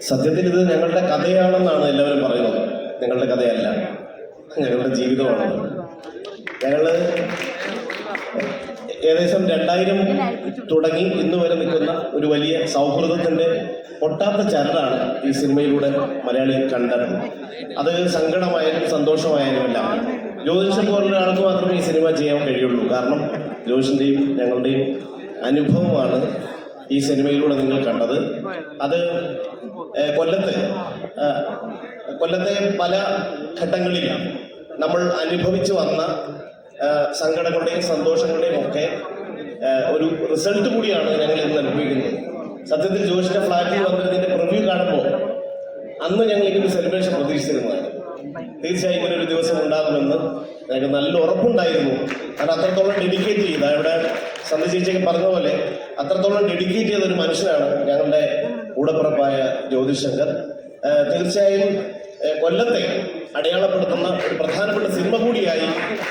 സത്യത്തിൽ ഇത് ഞങ്ങളുടെ കഥയാണെന്നാണ് എല്ലാവരും പറയുന്നത്. ഞങ്ങളുടെ കഥയല്ല, ഞങ്ങളുടെ ജീവിതമാണ്. ഞങ്ങൾ ഏകദേശം 2000 തുടങ്ങി ഇന്ന് വരെ നിൽക്കുന്ന ഒരു വലിയ സൗഹൃദത്തിൻ്റെ പൊട്ടാത്ത ചരടാണ് ഈ സിനിമയിലൂടെ മലയാളി കണ്ടത്. അത് സങ്കടമായാലും സന്തോഷമായാലും എല്ലാം ജ്യോതിഷം പോലുള്ള ആൾക്ക് മാത്രമേ ഈ സിനിമ ചെയ്യാൻ കഴിയുള്ളൂ. കാരണം ജ്യോതിഷൻ്റെയും ഞങ്ങളുടെയും അനുഭവമാണ് ഈ സിനിമയിലൂടെ നിങ്ങൾ കണ്ടത്. അത് കൊല്ലത്തെ പല ഘട്ടങ്ങളിൽ നമ്മൾ അനുഭവിച്ചു വന്ന സങ്കടങ്ങളുടെയും സന്തോഷങ്ങളുടെയും ഒക്കെ ഒരു റിസൾട്ട് കൂടിയാണ് ഞങ്ങൾ ഇന്ന് അനുഭവിക്കുന്നത്. സത്യത്തിൽ ജോഷിന്റെ ഫ്ലാറ്റിൽ വന്നതിന്റെ പ്രിവ്യൂ കാണുമ്പോൾ അന്ന് ഞങ്ങൾ ഇങ്ങനെ സെലിബ്രേഷൻ പ്രതീക്ഷിച്ചിരുന്നതാണ്. തീർച്ചയായും ഇങ്ങനെ ഒരു ദിവസം ഉണ്ടാകുമെന്ന് ഞങ്ങൾക്ക് നല്ല ഉറപ്പുണ്ടായിരുന്നു. കാരണം അത്രത്തോളം ഡെഡിക്കേറ്റ് ചെയ്ത, ഇവിടെ സന്ധ്യ ചേച്ചിയൊക്കെ പറഞ്ഞ പോലെ അത്രത്തോളം ഡെഡിക്കേറ്റ് ചെയ്ത ഒരു മനുഷ്യനാണ് ഞങ്ങളുടെ കൂടപ്പിറപ്പായ ജ്യോതിശങ്കർ. തീർച്ചയായും കൊല്ലത്തെ അടയാളപ്പെടുത്തുന്ന ഒരു പ്രധാനപ്പെട്ട സിനിമ കൂടിയായി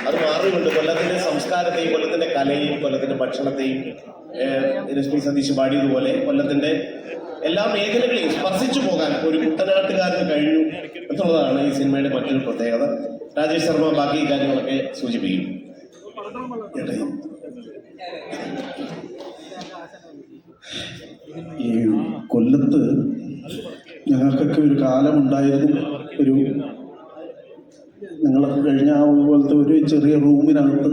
അത് മാറിയുണ്ട്. കൊല്ലത്തിന്റെ സംസ്കാരത്തെയും കൊല്ലത്തിന്റെ കലയും കൊല്ലത്തിന്റെ ഭക്ഷണത്തെയും രശ്മി സതീഷ് പാടിയതുപോലെ കൊല്ലത്തിന്റെ എല്ലാ മേഖലകളെയും സ്പർശിച്ചു പോകാൻ ഒരു കുട്ടനാട്ടുകാരന് കഴിഞ്ഞു എന്നുള്ളതാണ് ഈ സിനിമയുടെ മറ്റൊരു പ്രത്യേകത. രാജേഷ് ശർമ്മ ബാക്കി കാര്യങ്ങളൊക്കെ സൂചിപ്പിക്കും. ഈ കൊല്ലത്ത് ഞങ്ങൾക്കൊക്കെ ഒരു കാലമുണ്ടായിരുന്നു. ഒരു നിങ്ങളൊക്കെ കഴിഞ്ഞ അതുപോലത്തെ ഒരു ചെറിയ റൂമിനകത്ത്,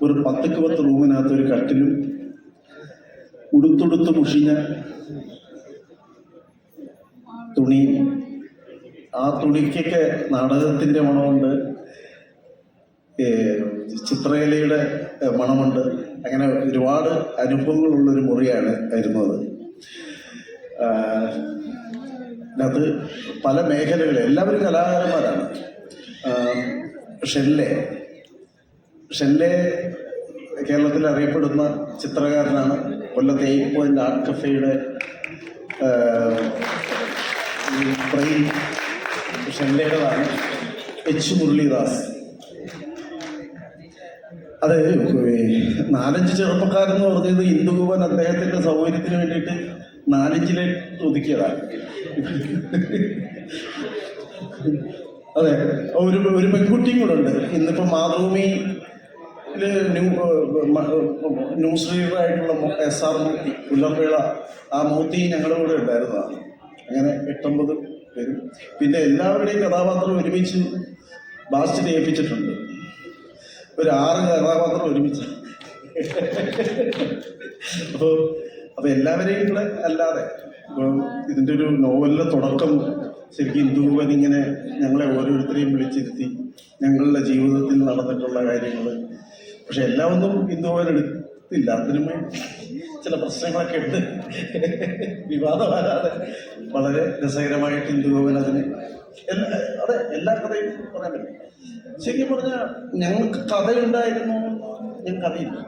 ഒരു 10 റൂമിനകത്ത് ഒരു കട്ടിലും ഉടുത്തുടുത്ത് മുഷിഞ്ഞ തുണി, ആ തുണിക്കൊക്കെ നാടകത്തിൻ്റെ മണമുണ്ട്, ചിത്രകലയുടെ മണമുണ്ട്. അങ്ങനെ ഒരുപാട് അനുഭവങ്ങളുള്ളൊരു മുറിയാണ് ആയിരുന്നത്. അത് പല മേഖലകളിൽ എല്ലാവരും കലാകാരന്മാരാണ്. ഷെല്ലെ കേരളത്തിൽ അറിയപ്പെടുന്ന ചിത്രകാരനാണ്. കൊല്ലത്തെ 8 point art കഫേയുടെ frame ഷെല്ലയുടേതാണ്. H Muralidas. അത് 4-5 ചെറുപ്പക്കാരെന്ന് പറഞ്ഞത് ഇന്ദുഭവൻ അദ്ദേഹത്തിൻ്റെ സൗകര്യത്തിന് വേണ്ടിയിട്ട് 4-5 ഒതുക്കിയതാണ്. അതെ, ഒരു പെൺകുട്ടിയും കൂടെ ഉണ്ട്. ഇന്നിപ്പോൾ മാതൃഭൂമിയില് ന്യൂസ് റീഡറായിട്ടുള്ള SR മൂർത്തി, പുല്ലർവേള. ആ മൂർത്തി ഞങ്ങളുടെ കൂടെ ഉണ്ടായിരുന്നതാണ്. അങ്ങനെ 8-9 പേരും. പിന്നെ എല്ലാവരുടെയും കഥാപാത്രം ഒരുമിച്ച് ബാസ്റ്റ് ഏൽപ്പിച്ചിട്ടുണ്ട്. ഒരു 6 കഥാപാത്രം ഒരുമിച്ച്. അപ്പോൾ എല്ലാവരെയും കൂടെ അല്ലാതെ ഇപ്പോൾ ഇതിൻ്റെ ഒരു നോവലിലെ തുടക്കം ശരിക്കും ഇന്ദുഭവൻ ഇങ്ങനെ ഞങ്ങളെ ഓരോരുത്തരെയും വിളിച്ചിരുത്തി ഞങ്ങളുടെ ജീവിതത്തിൽ നടന്നിട്ടുള്ള കാര്യങ്ങൾ. പക്ഷെ എല്ലാം ഒന്നും ഇന്ദുഭവൻ എടുത്തില്ല. അതിനും ചില പ്രശ്നങ്ങളൊക്കെ ഉണ്ട്. വിവാദം വരാതെ വളരെ രസകരമായിട്ട് ഇന്ദുഭവൻ അതിന് എല്ലാ കഥയും പറയാൻ പറ്റും. ശരിക്കും പറഞ്ഞാൽ ഞങ്ങൾക്ക് കഥയുണ്ടായിരുന്നു, ഞങ്ങൾക്ക് കഥയില്ല.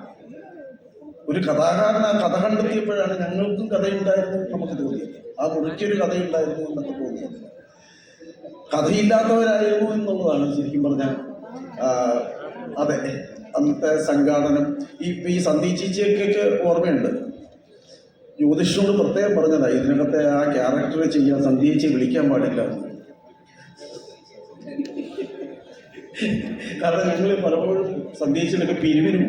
ഒരു കഥാകാരൻ ആ കഥ കണ്ടെത്തിയപ്പോഴാണ് ഞങ്ങൾക്കും കഥയുണ്ടായിരുന്നു നമുക്ക് തോന്നിയത്. ആ മുറിക്കൊരു കഥയുണ്ടായിരുന്നു എന്നൊക്കെ തോന്നിയത്. കഥയില്ലാത്തവരായിരുന്നു എന്നുള്ളതാണ് ശരിക്കും പറഞ്ഞാൽ. അതെ, അന്നത്തെ സംഘാടനം ഈ സന്ധി ചേച്ചിയൊക്കെ ഓർമ്മയുണ്ട്. ജ്യോതിഷോട് പ്രത്യേകം പറഞ്ഞതായി ഇതിനകത്തെ ആ ക്യാരക്ടറെ ചെയ്യാൻ സന്ധി ചേച്ചി വിളിക്കാൻ പാടില്ല. കാരണം ഞങ്ങൾ പലപ്പോഴും സന്ധി ചേച്ചിയൊക്കെ പിരിവിനും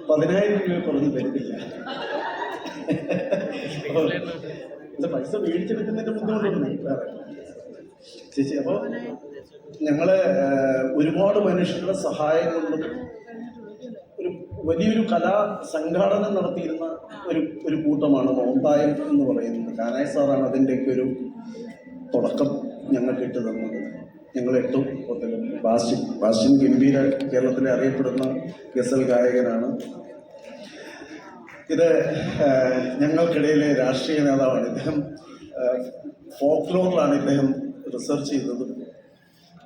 10,000 രൂപ കുറഞ്ഞ് തരുന്നില്ല. പൈസ മേടിച്ചെടുക്കുന്നതിൻ്റെ ബുദ്ധിമുട്ടുണ്ട് ചേച്ചി. അപ്പോൾ ഞങ്ങളെ ഒരുപാട് മനുഷ്യരുടെ സഹായം കൊണ്ടും ഒരു വലിയൊരു കലാ സംഘാടനം നടത്തിയിരുന്ന ഒരു കൂട്ടമാണ് മോന്തായം എന്ന് പറയുന്നത്. കാനായ സാറാണ് അതിൻ്റെയൊക്കെ ഒരു തുടക്കം ഞങ്ങൾക്ക് ഇട്ട് തന്നത്. ഞങ്ങൾ 8 ഹോട്ടലും ബാസ്റ്റിൻ ഗംഭീര കേരളത്തിലെ അറിയപ്പെടുന്ന ഗസൽ ഗായകനാണ്. ഇത് ഞങ്ങൾക്കിടയിലെ രാഷ്ട്രീയ നേതാവാണ്. ഇദ്ദേഹം ഫോക്ലോറിലാണ് ഇദ്ദേഹം റിസർച്ച് ചെയ്തത്.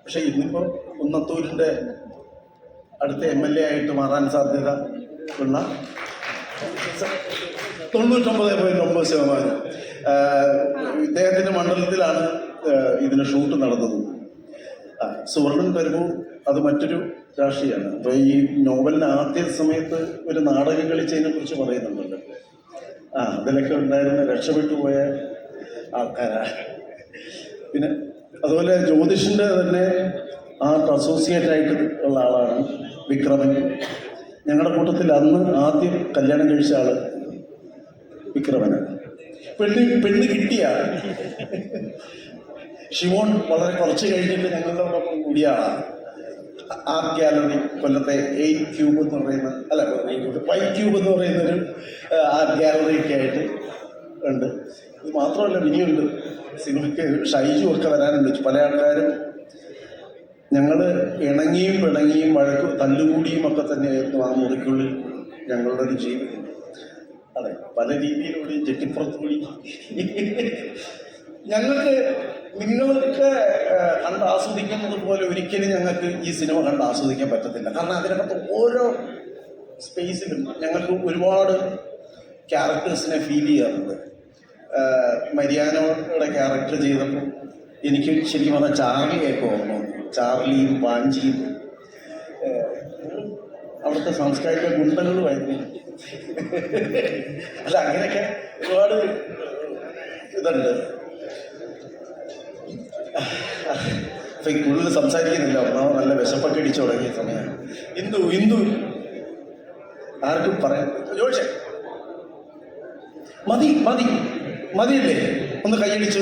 പക്ഷേ ഇന്നിപ്പോൾ കുന്നത്തൂരിൻ്റെ അടുത്ത MLA ആയിട്ട് മാറാൻ സാധ്യത ഉള്ള 99.9% ഇദ്ദേഹത്തിൻ്റെ മണ്ഡലത്തിലാണ് ഇതിന് ഷൂട്ട് നടന്നത്. സുവർണൻ വരുമ്പോൾ അത് മറ്റൊരു രാഷ്ട്രീയമാണ്. അപ്പോൾ ഈ നോവലിന് ആദ്യ സമയത്ത് ഒരു നാടകം കളിച്ചതിനെ കുറിച്ച് പറയുന്നുണ്ടല്ലോ. അതിലൊക്കെ ഉണ്ടായിരുന്ന രക്ഷപ്പെട്ടു പോയ ആൾക്കാരാണ്. പിന്നെ അതുപോലെ ജ്യോതിഷിൻ്റെ തന്നെ ആർട്ട് അസോസിയേറ്റ് ആയിട്ട് ഉള്ള ആളാണ് വിക്രമൻ. ഞങ്ങളുടെ കൂട്ടത്തിൽ അന്ന് ആദ്യം കല്യാണം കഴിച്ച ആള് വിക്രമന്. പെണ്ണ് കിട്ടിയ ഷിമോൺ വളരെ കുറച്ച് കഴിഞ്ഞിട്ട് ഞങ്ങളുടെ ഒപ്പം കൂടിയ ആളാണ്. ആർട്ട് ഗാലറി കൊല്ലത്തെ 8 ക്യൂബ് എന്ന് പറയുന്ന അല്ല 5 ക്യൂബ് എന്ന് പറയുന്നൊരു ആർട്ട് ഗാലറിയൊക്കെ ആയിട്ട് ഉണ്ട്. ഇത് മാത്രമല്ല ഇനിയുണ്ട്. സിനിമയ്ക്ക് ഷൈജു ഒക്കെ വരാനുണ്ട്. പല ആൾക്കാരും ഞങ്ങൾ ഇണങ്ങിയും പിണങ്ങിയും തല്ലുകൂടിയും ഒക്കെ തന്നെയായിരുന്നു ആ മുറിക്കുള്ളിൽ ഞങ്ങളുടെ ഒരു ജീവിതം. അതെ, പല രീതിയിലൂടെ ജെട്ടിപ്പുറത്തുകൂടി ഞങ്ങൾക്ക് നിങ്ങൾക്ക് കണ്ട് ആസ്വദിക്കുന്നത് പോലെ ഒരിക്കലും ഞങ്ങൾക്ക് ഈ സിനിമ കണ്ട് ആസ്വദിക്കാൻ പറ്റത്തില്ല. കാരണം അതിനകത്ത് ഓരോ സ്പേസിലും ഞങ്ങൾക്ക് ഒരുപാട് ക്യാരക്ടേഴ്സിനെ ഫീൽ ചെയ്യാറുണ്ട്. മരിയാനോയുടെ ക്യാരക്ടർ ചെയ്തപ്പോൾ എനിക്ക് ശരിക്കും പറഞ്ഞാൽ ചാർലിയൊക്കെ ഓർമ്മ വന്നു. ചാർലിയും പാഞ്ചിയും അവിടുത്തെ സാംസ്കാരിക ഗുണ്ടകളുമായിരുന്നു. അല്ല, അങ്ങനെയൊക്കെ ഒരുപാട് ഇതുണ്ട്. കൂടുതൽ സംസാരിക്കുന്നില്ല. ഒന്നാമത് നല്ല വിശപ്പൊക്കെ ഇടിച്ചു തുടങ്ങിയ സമയമാണ്. ഇന്ദു ആർക്കും പറയാൻ ചോദിച്ചേ മതിയല്ലേ? ഒന്ന് കൈയടിച്ച്